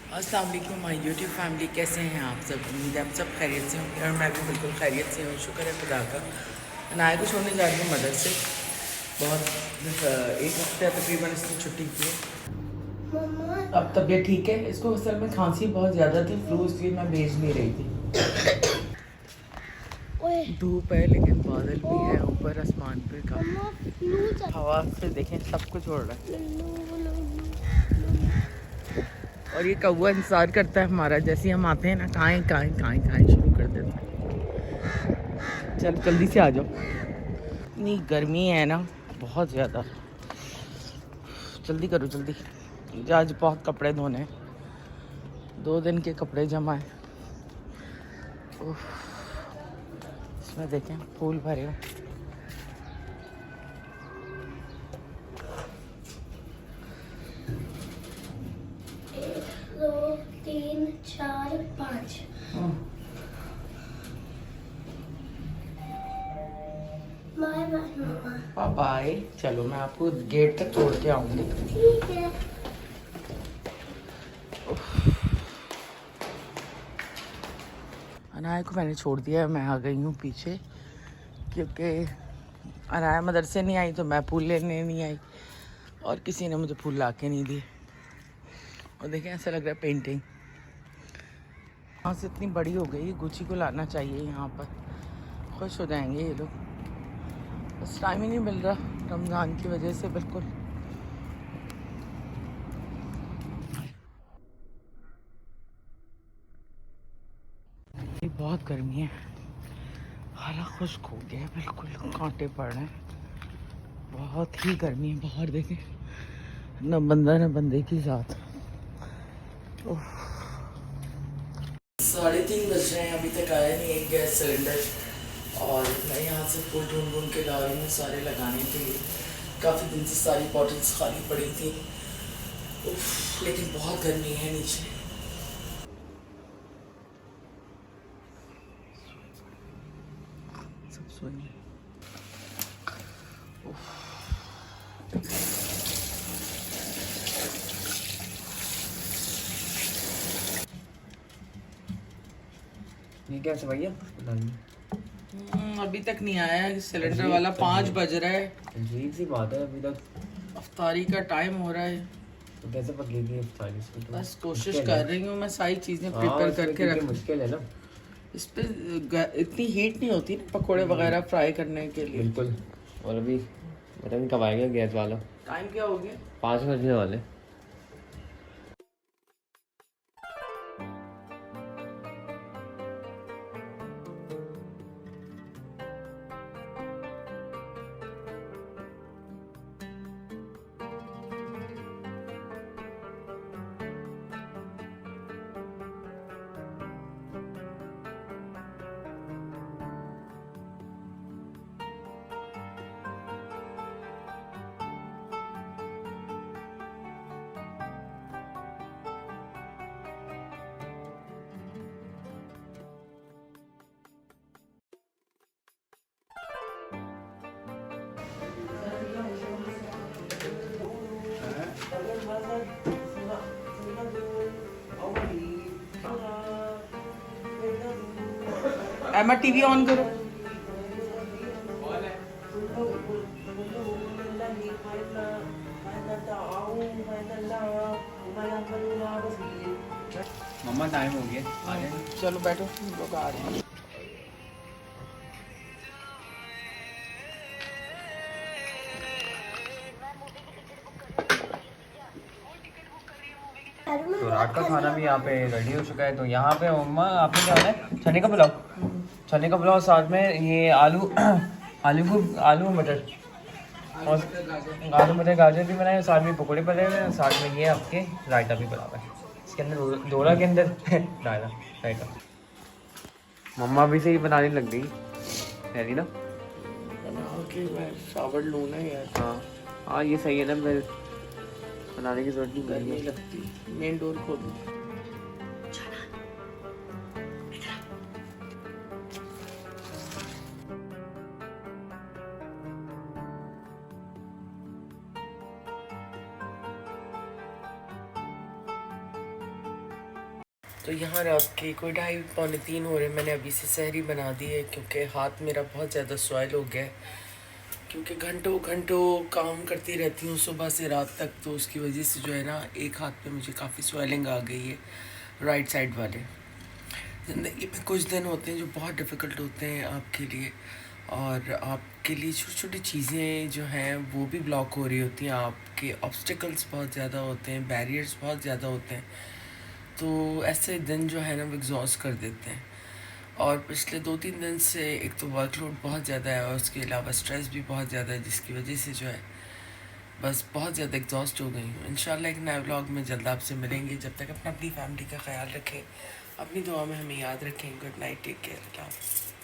अस्सलाम वालेकुम my YouTube family, कैसे हैं आप सब। उम्मीद है आप सब खैरियत से होंगे और मैं भी बिल्कुल खैरियत से हूँ। शुक्र है खुदा का। अनाया को छोड़ने जा रही हूँ मदर से। बहुत एक हफ्ते तकरीबन इसकी छुट्टी की है। अब तबीयत ठीक है। इसको असल में खांसी बहुत ज़्यादा थी, फ्लू, इसलिए मैं भेज नहीं रही थी। धूप है लेकिन बादल भी है ऊपर आसमान पे का। हवा से देखें सब कुछ उड़ रहा है। और ये कौवा इंतज़ार करता है हमारा, जैसे ही हम आते हैं ना, काएं काएं काएं काएं शुरू कर देता है। चल जल्दी से आ जाओ। इतनी गर्मी है ना, बहुत ज़्यादा। जल्दी करो जल्दी। आज बहुत कपड़े धोने हैं, 2 दिन के कपड़े जमा है। इसमें देखें फूल भरे हो। 2 3 4 5। बाय बाय मम्मा। बाय। चलो मैं आपको गेट तक छोड़ के आऊँगी। ठीक है। अनाया को मैंने छोड़ दिया है, मैं आ गई हूँ पीछे, क्योंकि अनाया मदरसे नहीं आई तो मैं फूल लेने नहीं आई और किसी ने मुझे फूल ला के नहीं दिए। और देखें ऐसा लग रहा है पेंटिंग यहाँ से इतनी बड़ी हो गई। गुची को लाना चाहिए यहाँ पर, खुश हो जाएंगे ये लोग। बस टाइम ही नहीं मिल रहा रमज़ान की वजह से। बिल्कुल ये बहुत गर्मी है, हालत खुश्क हो गया है, बिल्कुल कांटे पड़ रहे हैं। बहुत ही गर्मी है बाहर, देखें न बंदा न बंदे की ज़ात। 3:30 बज रहे हैं, अभी तक आया नहीं एक गैस सिलेंडर। और मैं यहाँ से फूल ढूंढ ढूंढ के ला रही हूँ सारे लगाने के लिए। काफ़ी दिन से सारी बॉटल्स खाली पड़ी थी। लेकिन बहुत गर्मी है नीचे। सब सोए। ये क्या है भैया? अभी तक नहीं आया सिलेंडर वाला। 5 बज रहा है। अजीब सी बात है, अभी तक अफ्तारी का टाइम हो रहा है। तो कैसे पकेगी इफ्तारी से? तो बस कोशिश कर रही हूँ मैं सारी चीज़ें प्रिपेयर करके रख। मुश्किल है ना, इस पे इतनी हीट नहीं होती ना पकोड़े वगैरह फ्राई करने के लिए। बिल्कुल। और अभी पता नहीं कब आएगा गैस वाला। टाइम क्या हो गया? 5 बजने वाले। एमा टीवी ऑन करो। मम्मा टाइम हो गया, आ जाए। चलो बैठो, हम लोग आ रहे हैं। तो रात का खाना भी यहाँ पे रेडी हो चुका है। तो यहाँ पे मम्मा आपने क्या बनाया है? चने का पुलाव। चने का पुलाव, साथ में ये आलू आलू मटर और आलू मटर गाजर भी बनाए, साथ में पकौड़े पड़े हुए हैं, साथ में ये आपके रायता भी बना हुआ है। इसके अंदर दोरा के अंदर रायता। मम्मा भी से ही बनाने लग गई है ना। बनाओ कि मैं शावर लूँ ना यार। हाँ हाँ, ये सही है ना, फिर बनाने की जरूरत नहीं गर्मी है। लगती। मेन डोर खोल। तो यहाँ रात के कोई 2:30-3 हो रहे। मैंने अभी से सहरी बना दी है क्योंकि हाथ मेरा बहुत ज़्यादा सॉइल हो गया है, क्योंकि घंटों घंटों काम करती रहती हूँ सुबह से रात तक। तो उसकी वजह से जो है ना, एक हाथ पे मुझे काफ़ी स्वेलिंग आ गई है, राइट साइड वाले। ज़िंदगी में कुछ दिन होते हैं जो बहुत डिफ़िकल्ट होते हैं आपके लिए, और आपके लिए छोटी छोटी चीज़ें जो हैं वो भी ब्लॉक हो रही होती हैं। आपके ऑब्स्टिकल्स बहुत ज़्यादा होते हैं, बैरियर्स बहुत ज़्यादा होते हैं। तो ऐसे दिन जो है ना वो एग्जॉस्ट कर देते हैं। और पिछले 2-3 दिन से एक तो वर्कलोड बहुत ज़्यादा है और उसके अलावा स्ट्रेस भी बहुत ज़्यादा है, जिसकी वजह से जो है बस बहुत ज़्यादा एग्जॉस्ट हो गई हूँ। इंशाल्लाह एक नए व्लॉग में जल्द आपसे मिलेंगे। जब तक अपनी फैमिली का ख्याल रखें, अपनी दुआ में हमें याद रखें। गुड नाइट, टेक केयर, अल्लाह हाफ़िज़।